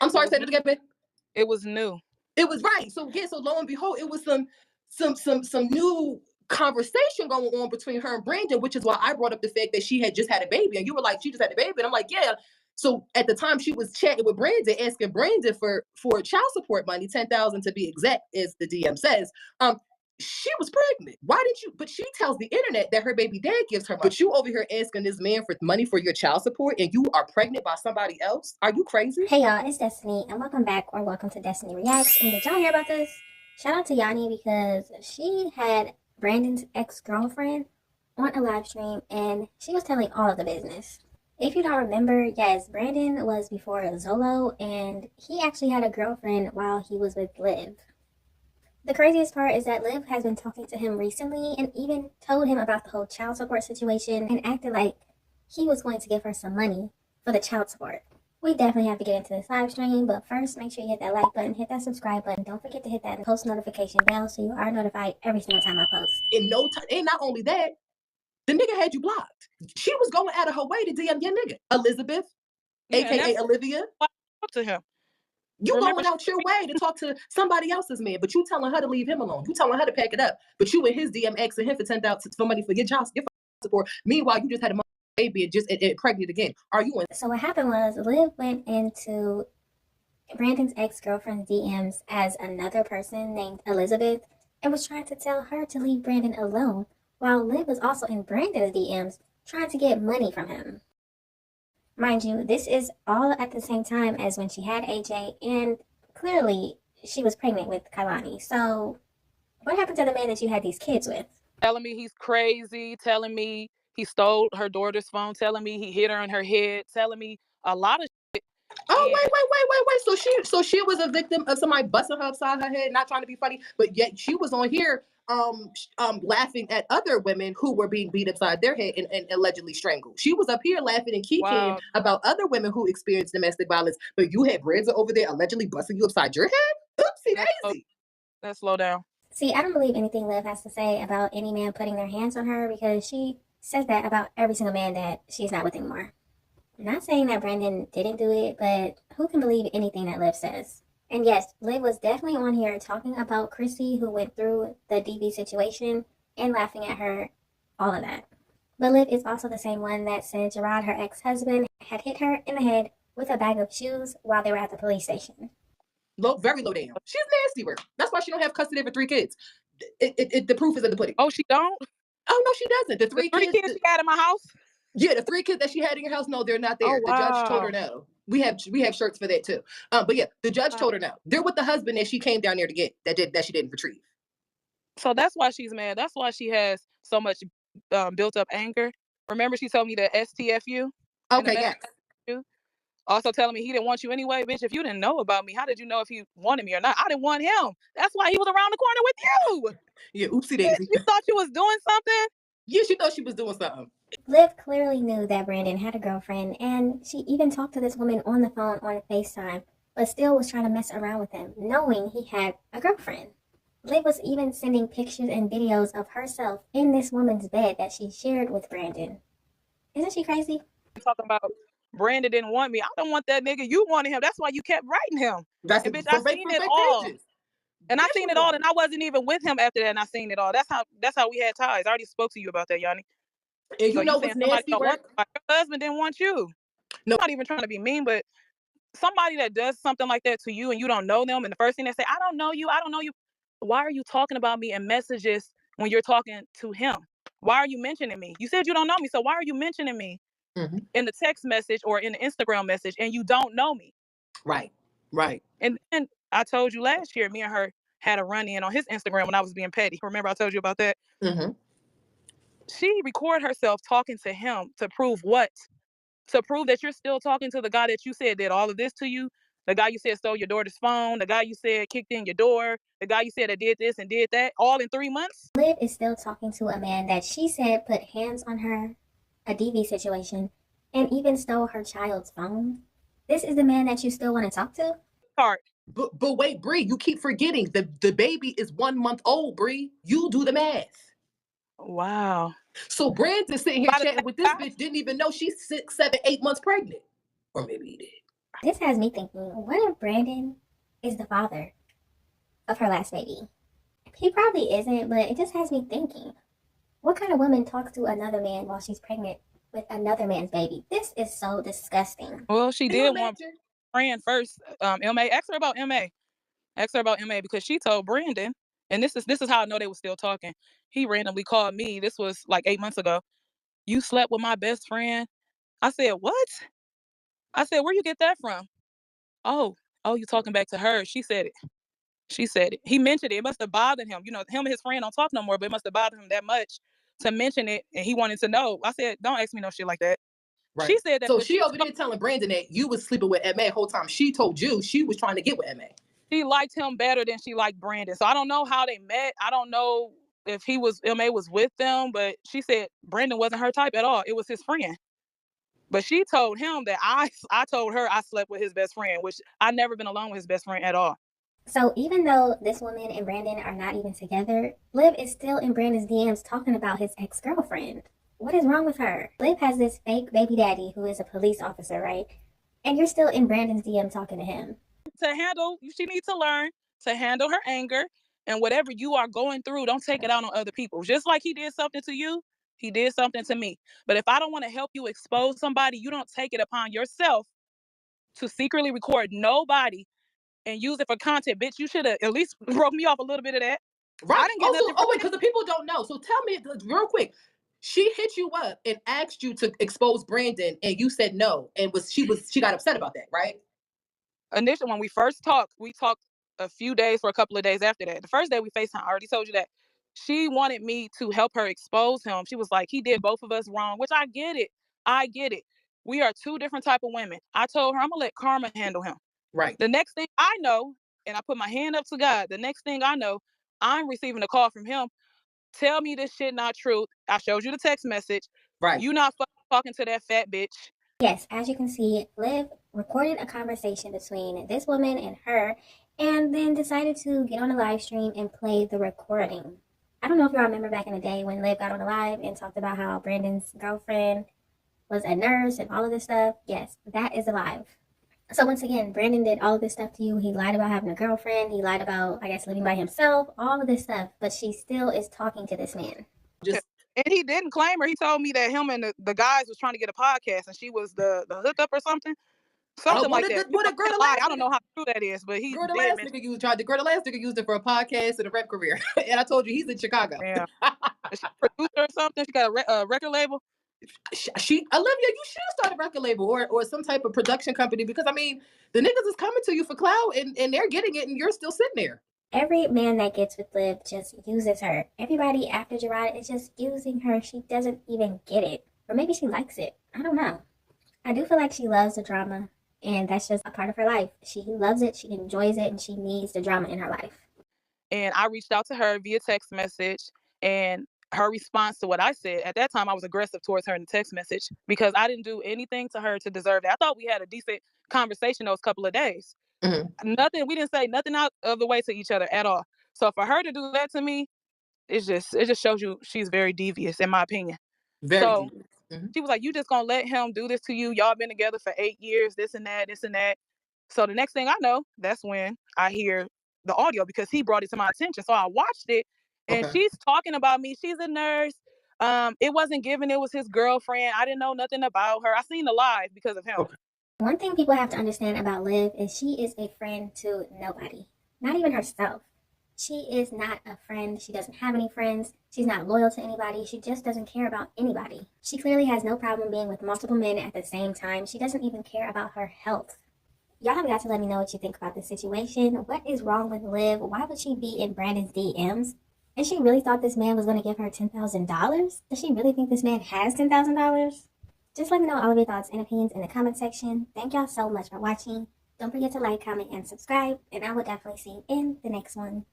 I'm sorry, say it again, babe. It was new. It was right. So yeah, so lo and behold, it was some new conversation going on between her and Brandon, which is why I brought up the fact that she had just had a baby, and you were like, she just had a baby, and I'm like, yeah. So at the time, she was chatting with Brandon, asking Brandon for child support money, 10,000 to be exact, as the DM says. She was pregnant. Why didn't you? But she tells the internet that her baby dad gives her money. But you over here asking this man for money for your child support, and you are pregnant by somebody else? Are you crazy? Hey y'all, it's Destiny, and welcome back, or welcome to Destiny Reacts. And did y'all hear about this? Shout out to Yanni, because she had Brandon's ex-girlfriend on a live stream, and she was telling all of the business. If you don't remember, yes, Brandon was before Zolo, and he actually had a girlfriend while he was with Liv. The craziest part is that Liv has been talking to him recently and even told him about the whole child support situation and acted like he was going to give her some money for the child support. We definitely have to get into this live stream, but first make sure you hit that like button, hit that subscribe button. Don't forget to hit that post notification bell so you are notified every single time I post. In no time, and not only that, the nigga had you blocked. She was going out of her way to DM your nigga, Elizabeth, aka Olivia. Talk to him. You going out your way to talk to somebody else's man, but you telling her to leave him alone. You telling her to pack it up, but you in his DM asking him for 10,000 for money for your child support. Meanwhile, you just had a baby and just pregnant again. Are you in? So what happened was Liv went into Brandon's ex-girlfriend's DMs as another person named Elizabeth and was trying to tell her to leave Brandon alone, while Liv was also in Brandon's DMs trying to get money from him. Mind you, this is all at the same time as when she had AJ, and clearly she was pregnant with Kailani. So what happened to the man that you had these kids with? Telling me he's crazy, telling me he stole her daughter's phone, telling me he hit her in her head, telling me a lot of shit. Oh, wait. So she was a victim of somebody busting her upside her head, not trying to be funny, but yet she was on here laughing at other women who were being beat upside their head and allegedly strangled. She was up here laughing and kicking about other women who experienced domestic violence, but you had Brandon over there allegedly busting you upside your head? Oopsie daisy. Let's slow down. See, I don't believe anything Liv has to say about any man putting their hands on her, because she says that about every single man that she's not with anymore. Not saying that Brandon didn't do it, but who can believe anything that Liv says? And yes, Liv was definitely on here talking about Chrissy, who went through the DV situation, and laughing at her, all of that. But Liv is also the same one that said Gerard, her ex-husband, had hit her in the head with a bag of shoes while they were at the police station. Very low down. She's nasty work. That's why she don't have custody of her 3 kids. The proof is in the pudding. Oh, she don't? Oh, no, she doesn't. The three kids she had in my house? Yeah, the 3 kids that she had in your house, no, they're not there. Oh, wow. The judge told her no. We have shirts for that too. But yeah, the judge told her no. They're with the husband that she came down there to get that she didn't retrieve. So that's why she's mad. That's why she has so much built up anger. Remember, she told me the STFU. Okay, yes. Also telling me he didn't want you anyway. Bitch, if you didn't know about me, how did you know if he wanted me or not? I didn't want him. That's why he was around the corner with you. Yeah, oopsie daisy. You thought you was doing something? Yeah, she thought she was doing something. Liv clearly knew that Brandon had a girlfriend, and she even talked to this woman on the phone on FaceTime, but still was trying to mess around with him, knowing he had a girlfriend. Liv was even sending pictures and videos of herself in this woman's bed that she shared with Brandon. Isn't she crazy? Talking about Brandon didn't want me. I don't want that nigga. You wanted him. That's why you kept writing him. That's and bitch, I seen it all. Pages. And I seen it all, and I wasn't even with him after that, and I seen it all. That's how we had ties. I already spoke to you about that, Yanni. And you know what's nasty work? Your husband didn't want you. No, I'm not even trying to be mean, but somebody that does something like that to you and you don't know them, and the first thing they say, I don't know you. Why are you talking about me in messages when you're talking to him? Why are you mentioning me? You said you don't know me, so why are you mentioning me in the text message or in the Instagram message and you don't know me? Right. And then I told you last year, me and her had a run-in on his Instagram when I was being petty. Remember I told you about that? She recorded herself talking to him to prove what? To prove that you're still talking to the guy that you said did all of this to you, the guy you said stole your daughter's phone, the guy you said kicked in your door, the guy you said that did this and did that, all in 3 months? Liv is still talking to a man that she said put hands on her, a DV situation, and even stole her child's phone. This is the man that you still want to talk to? But wait, Bree, you keep forgetting the baby is 1 month old, Bree. You do the math. Wow. So Brandon sitting here chatting with this bitch, didn't even know she's 6, 7, 8 months pregnant. Or maybe he did. This has me thinking, what if Brandon is the father of her last baby? He probably isn't, but it just has me thinking, what kind of woman talks to another man while she's pregnant with another man's baby? This is so disgusting. Well, she did want friend first. MA, ask her about MA. Ask her about MA because she told Brandon, and this is how I know they were still talking. He randomly called me. This was like 8 months ago. You slept with my best friend. I said, what? I said, where you get that from? Oh, you talking back to her. She said it. She said it. He mentioned it. It must have bothered him. You know, him and his friend don't talk no more, but it must have bothered him that much to mention it. And he wanted to know. I said, don't ask me no shit like that. Right. She said that. So she over there telling Brandon that you was sleeping with MA the whole time. She told you she was trying to get with MA. She liked him better than she liked Brandon. So I don't know how they met. I don't know if MA was with them, but she said Brandon wasn't her type at all. It was his friend. But she told him that I told her I slept with his best friend, which I never been alone with his best friend at all. So even though this woman and Brandon are not even together, Liv is still in Brandon's DMs talking about his ex-girlfriend. What is wrong with her? Liv has this fake baby daddy who is a police officer, right? And you're still in Brandon's DM talking to him. She needs to learn to handle her anger, and whatever you are going through, don't take it out on other people. Just like he did something to you, he did something to me. But if I don't want to help you expose somebody, you don't take it upon yourself to secretly record nobody and use it for content. Bitch, you should have at least broke me off a little bit of that. Right. I didn't get nothing. Oh, wait, because the people don't know. So tell me real quick. She hit you up and asked you to expose Brandon, and you said no. And she got upset about that, right? Initially, when we first talked, we talked a few days for a couple of days after that. The first day we FaceTime, I already told you that. She wanted me to help her expose him. She was like, he did both of us wrong, which I get it. I get it. We are two different type of women. I told her I'm going to let karma handle him. Right. The next thing I know, and I put my hand up to God, the next thing I know, I'm receiving a call from him. Tell me this shit not true. I showed you the text message. Right. You not talking to that fat bitch. Yes, as you can see, Liv recorded a conversation between this woman and her, and then decided to get on a live stream and play the recording. I don't know if y'all remember back in the day when Liv got on a live and talked about how Brandon's girlfriend was a nurse and all of this stuff. Yes, that is a live. So once again, Brandon did all of this stuff to you. He lied about having a girlfriend. He lied about, I guess, living by himself, all of this stuff. But she still is talking to this man. And he didn't claim her. He told me that him and the guys was trying to get a podcast, and she was the hookup or something. Something like that. I don't know how true that is, but he the last nigga used it for a podcast and a rap career. And I told you he's in Chicago. Yeah. Is she a producer or something? She got a record label? Olivia, you should start a record label or some type of production company, because I mean the niggas is coming to you for clout and they're getting it and you're still sitting there. Every man that gets with Liv just uses her. Everybody after Gerard is just using her. She doesn't even get it. Or maybe she likes it. I don't know. I do feel like she loves the drama, and that's just a part of her life. She loves it, she enjoys it, and she needs the drama in her life. And I reached out to her via text message, and her response to what I said, at that time I was aggressive towards her in the text message because I didn't do anything to her to deserve that. I thought we had a decent conversation those couple of days. Mm-hmm. We didn't say nothing out of the way to each other at all. So for her to do that to me, it just shows you she's very devious, in my opinion. Very devious. Mm-hmm. She was like, you just gonna let him do this to you? Y'all been together for 8 years, this and that. So the next thing I know, that's when I hear the audio because he brought it to my attention. So I watched it, and she's talking about me. She's a nurse. It wasn't given. It was his girlfriend. I didn't know nothing about her. I seen the live because of him. Okay. One thing people have to understand about Liv is she is a friend to nobody, not even herself. She is not a friend. She doesn't have any friends. She's not loyal to anybody. She just doesn't care about anybody. She clearly has no problem being with multiple men at the same time. She doesn't even care about her health. Y'all have got to let me know what you think about this situation. What is wrong with Liv? Why would she be in Brandon's DMs? And she really thought this man was going to give her $10,000? Does she really think this man has $10,000? Just let me know all of your thoughts and opinions in the comment section. Thank y'all so much for watching. Don't forget to like, comment, and subscribe. And I will definitely see you in the next one.